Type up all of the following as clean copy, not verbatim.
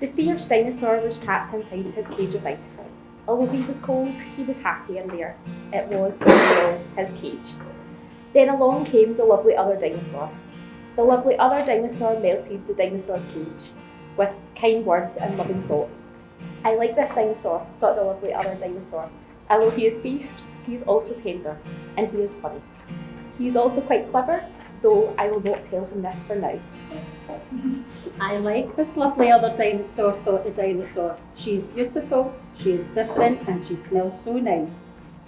The fierce dinosaur was trapped inside his cage of ice. Although he was cold, he was happy in there. It was, after all, his cage. Then along came the lovely other dinosaur. The lovely other dinosaur melted the dinosaur's cage with kind words and loving thoughts. I like this dinosaur, thought the lovely other dinosaur. Although he is fierce, he is also tender, and he is funny. He is also quite clever, though I will not tell him this for now. I like this lovely other dinosaur, thought the dinosaur. She is beautiful, she is different, and she smells so nice.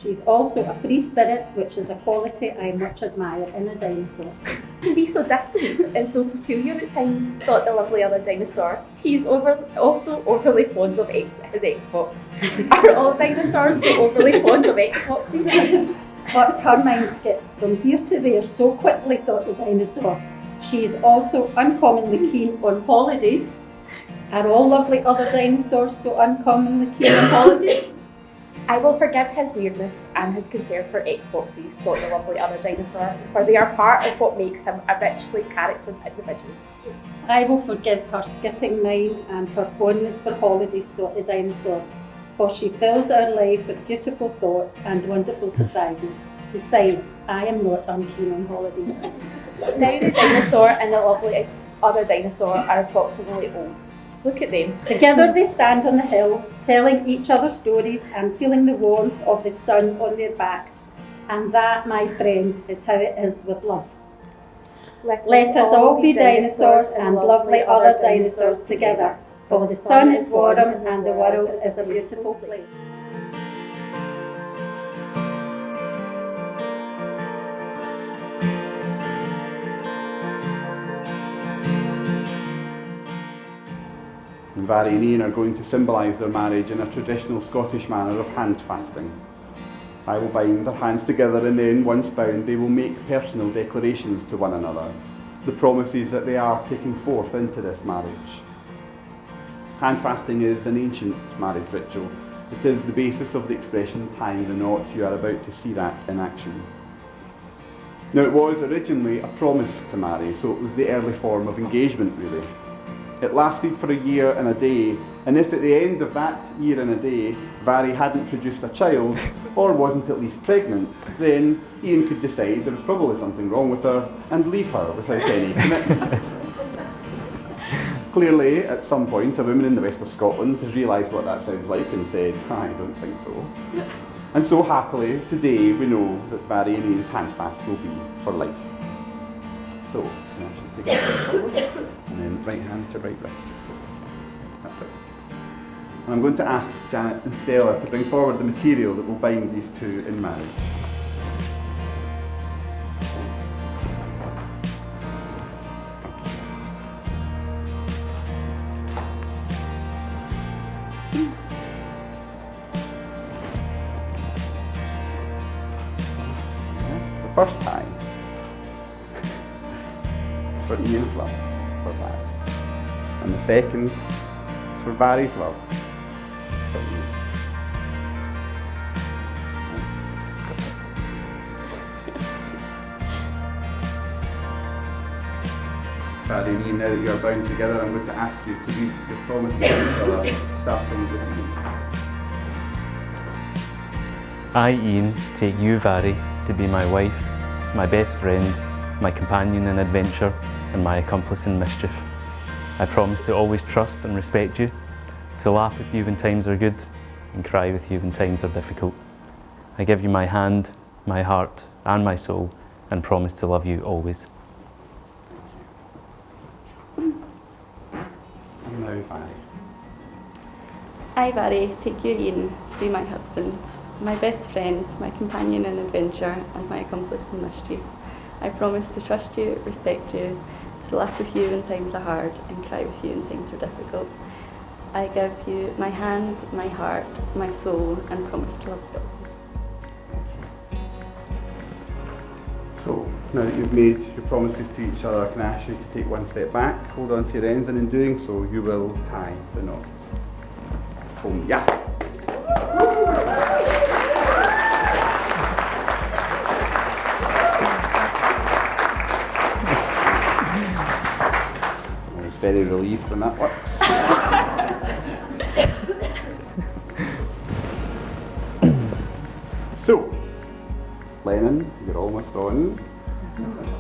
She is also a free spirit, which is a quality I much admire in a dinosaur. He can be so distant and so peculiar at times, thought the lovely other dinosaur. He is also overly fond of his Xbox. Are all dinosaurs so overly fond of Xboxes? But her mind skips from here to there so quickly, thought the dinosaur. She is also uncommonly keen on holidays. Are all lovely other dinosaurs so uncommonly keen on holidays? I will forgive his weirdness and his concern for Xboxes, thought the lovely other dinosaur, for they are part of what makes him a richly charactered individual. I will forgive her skipping mind and her fondness for holidays, thought the dinosaur, for she fills our life with beautiful thoughts and wonderful surprises. Besides, I am not unkeen on holidays. Now the dinosaur and the lovely other dinosaur are approximately old. Look at them. Together they stand on the hill, telling each other stories and feeling the warmth of the sun on their backs. And that, my friends, is how it is with love. Let us all be dinosaurs and lovely other dinosaurs together, for the sun is warm and the world is a beautiful place. Mhairi and Ian are going to symbolise their marriage in a traditional Scottish manner of hand fasting. I will bind their hands together and then, once bound, they will make personal declarations to one another, the promises that they are taking forth into this marriage. Hand fasting is an ancient marriage ritual. It is the basis of the expression tying the knot. You are about to see that in action. Now, it was originally a promise to marry, so it was the early form of engagement, really. It lasted for a year and a day, and if at the end of that year and a day Mhairi hadn't produced a child, or wasn't at least pregnant, then Ian could decide there was probably something wrong with her and leave her without any commitment. Clearly, at some point, a woman in the west of Scotland has realised what that sounds like and said, I don't think so. And so happily, today we know that Mhairi and Ian's handfast will be for life. So, take it forward. And then right hand to right wrist. That's it. And I'm going to ask Janet and Stella to bring forward the material that will bind these two in marriage. The first tie is for Ian's love for Mhairi, and the second is for Mhairi's love for Ian. Mhairi and Ian, now that you are bound together, I'm going to ask you to read your promise to each other, starting with me. I, Ian, take you, Mhairi, to be my wife, my best friend, my companion in adventure, and my accomplice in mischief. I promise to always trust and respect you, to laugh with you when times are good, and cry with you when times are difficult. I give you my hand, my heart, and my soul, and promise to love you always. And now, Mhairi. I, Mhairi, take you, Ian, to be my husband, my best friend, my companion in adventure, and my accomplice in mischief. I promise to trust you, respect you, to laugh with you when times are hard, and cry with you when times are difficult. I give you my hand, my heart, my soul, and promise to love you always. So, now that you've made your promises to each other, I can ask you to take one step back, hold on to your ends, and in doing so, you will tie the knot. Home, yeah. I was very relieved when that worked. on.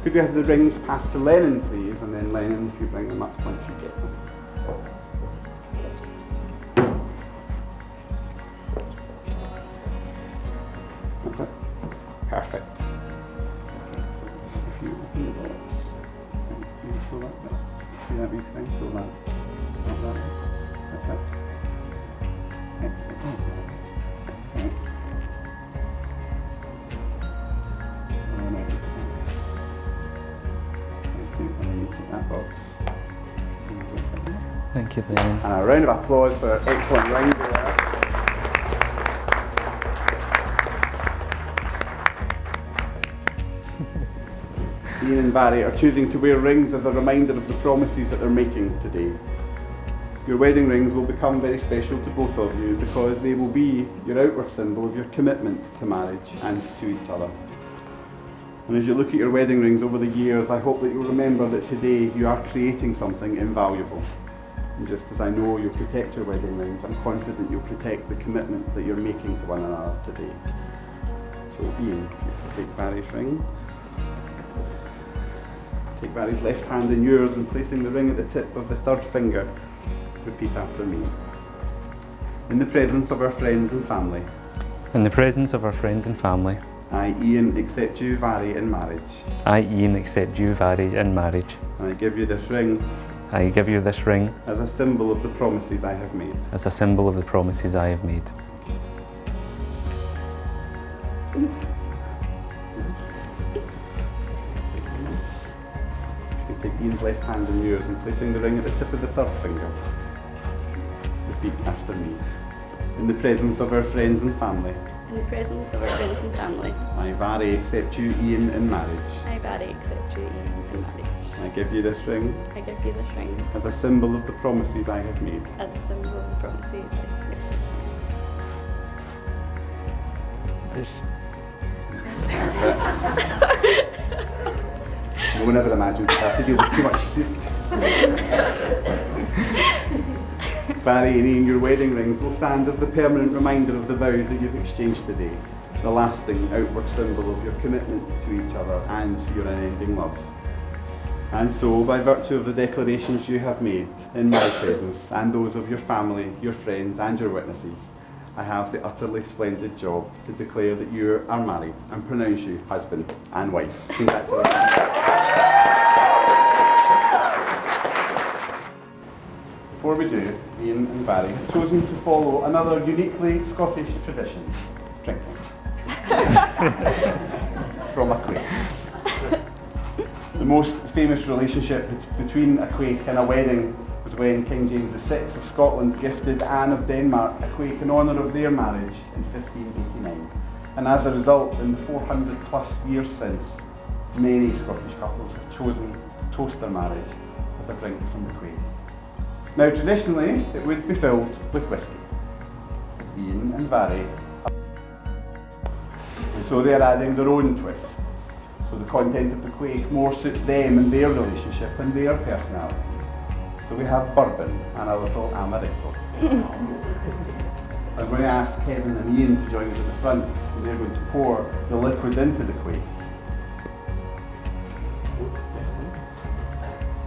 Could we have the rings passed to Lennon, please? And then Lennon, if you bring them up once you get them. That's it. Perfect. If you open the box, you pull that bit. See that big thing? Pull that. Not that. That's it. Excellent. Okay. Oh, no. Thank you. And then you take that box. Thank you, Lennon. And a round of applause for excellent rings there. Ian and Barry are choosing to wear rings as a reminder of the promises that they're making today. Your wedding rings will become very special to both of you because they will be your outward symbol of your commitment to marriage and to each other. And as you look at your wedding rings over the years, I hope that you'll remember that today you are creating something invaluable. And just as I know you'll protect your wedding rings, I'm confident you'll protect the commitments that you're making to one another today. So Ian, you take Barry's ring. Take Barry's left hand in yours and placing the ring at the tip of the third finger. Repeat after me. In the presence of our friends and family. In the presence of our friends and family. I, Ian, accept you, Barry, in marriage. I, Ian, accept you, Barry, in marriage. And I give you this ring. I give you this ring. As a symbol of the promises I have made. As a symbol of the promises I have made. You take Ian's left hand in yours and placing the ring at the tip of the third finger. Repeat after me. In the presence of our friends and family. In the presence of our friends and family. I, Barry, accept you, Ian, in marriage. I, Barry, accept you, Ian, in marriage. I give you this ring. I give you this ring As a symbol of the promises I have made. as a symbol of the promises I have made. No one ever imagined you'd have to deal with too much food. Barry and Ian, your wedding rings will stand as the permanent reminder of the vows that you've exchanged today, the lasting outward symbol of your commitment to each other and your unending love. And so, by virtue of the declarations you have made in my presence and those of your family, your friends and your witnesses, I have the utterly splendid job to declare that you are married and pronounce you husband and wife. Congratulations. Before we do, Ian and Barry have chosen to follow another uniquely Scottish tradition, drinking. From a quaich. The most famous relationship between a quaich and a wedding was when King James VI of Scotland gifted Anne of Denmark a quaich in honour of their marriage in 1589. And as a result, in the 400 plus years since, many Scottish couples have chosen to toast their marriage with a drink from the quaich. Now traditionally, it would be filled with whisky. Ian and Barry, and so they are adding their own twist. So the content of the quaich more suits them and their relationship and their personality. So we have bourbon and a little amaretto. I'm going to ask Kevin and Ian to join us at the front, and they're going to pour the liquid into the quaich.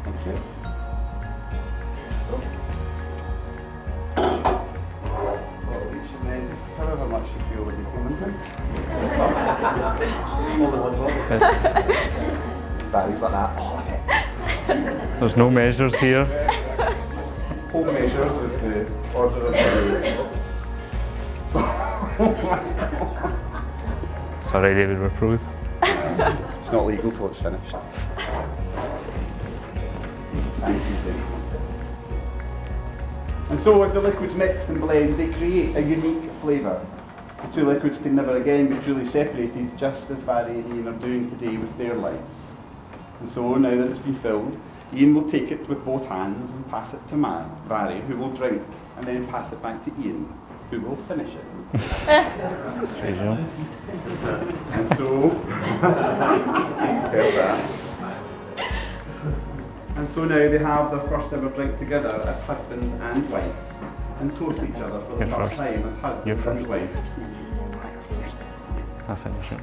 Thank you. However much you feel when you come into it. Barry's like that. There's no measures here. Home measures is the order of the Sorry, David, we're pros. It's not legal till it's finished. Thank you, David. And so as the liquids mix and blend, they create a unique flavour. The two liquids can never again be truly separated, just as Barry and Ian are doing today with their lives. And so now that it's been filled, Ian will take it with both hands and pass it to Barry, who will drink, and then pass it back to Ian, who will finish it. And so, and so now they have their first ever drink together as husband and wife, and toast each other for the first time as husband and wife. I finish it.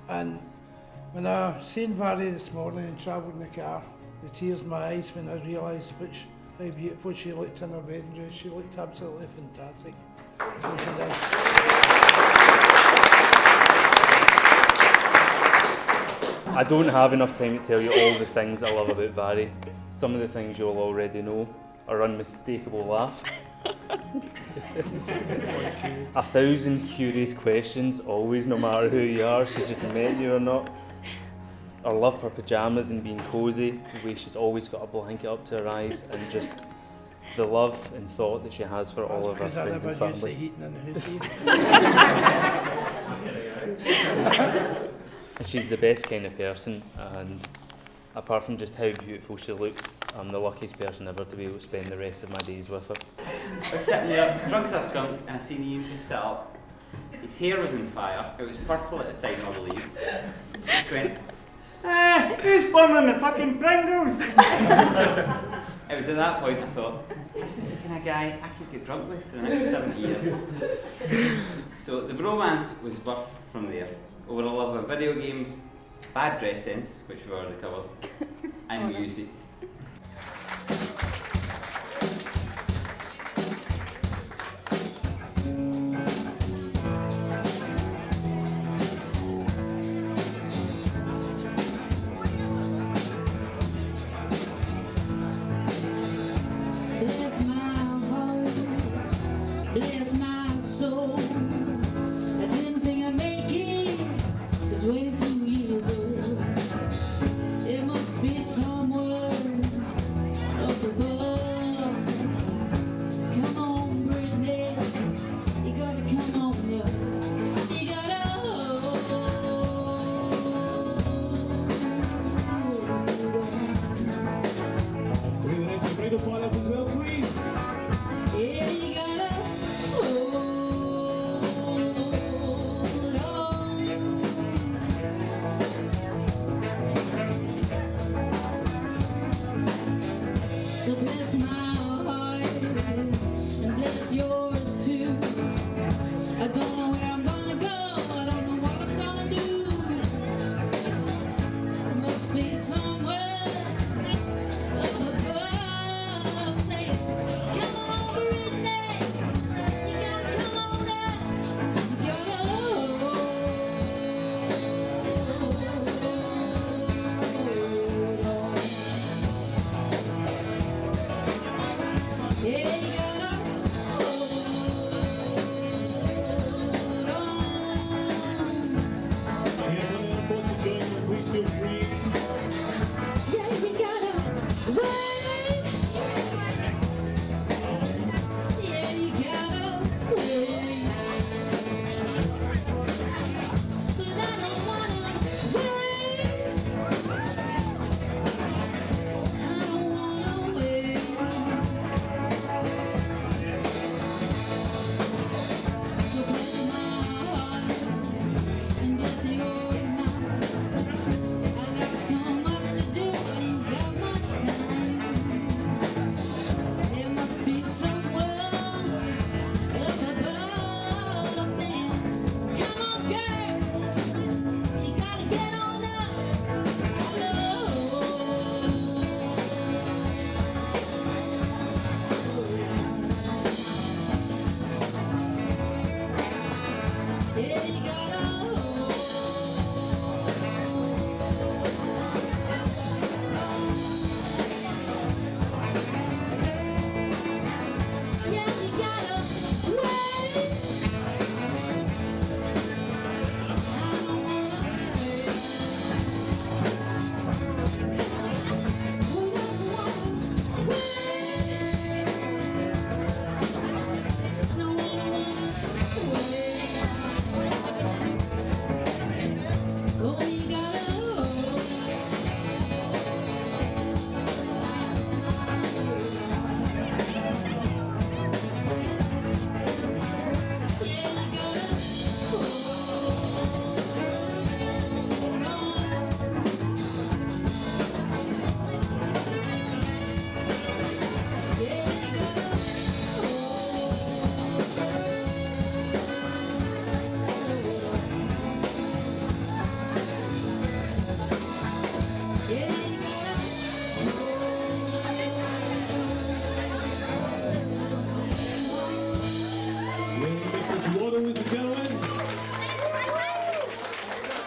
And when I seen Mhairi this morning and travelled in the car, the tears in my eyes when I realised how beautiful she looked in her wedding dress. She looked absolutely fantastic. So she did. I don't have enough time to tell you all the things I love about Mhairi. Some of the things you'll already know. Her unmistakable laugh. 1,000 curious questions, always, no matter who you are, she's just met you or not. Her love for pyjamas and being cosy, the way she's always got a blanket up to her eyes, and just the love and thought that she has for all of her friends and family. Heating in the house. And she's the best kind of person, and apart from just how beautiful she looks, I'm the luckiest person ever to be able to spend the rest of my days with her. I was sitting there, drunk as a skunk, and I seen Ian just sit up. His hair was on fire. It was purple at the time, I believe. He just went, who's burning the fucking Pringles? It was at that point I thought, this is the kind of guy I could get drunk with for the next 70 years. So the bromance was birthed from there, over a love of video games, bad dress sense, which we've already covered, and music.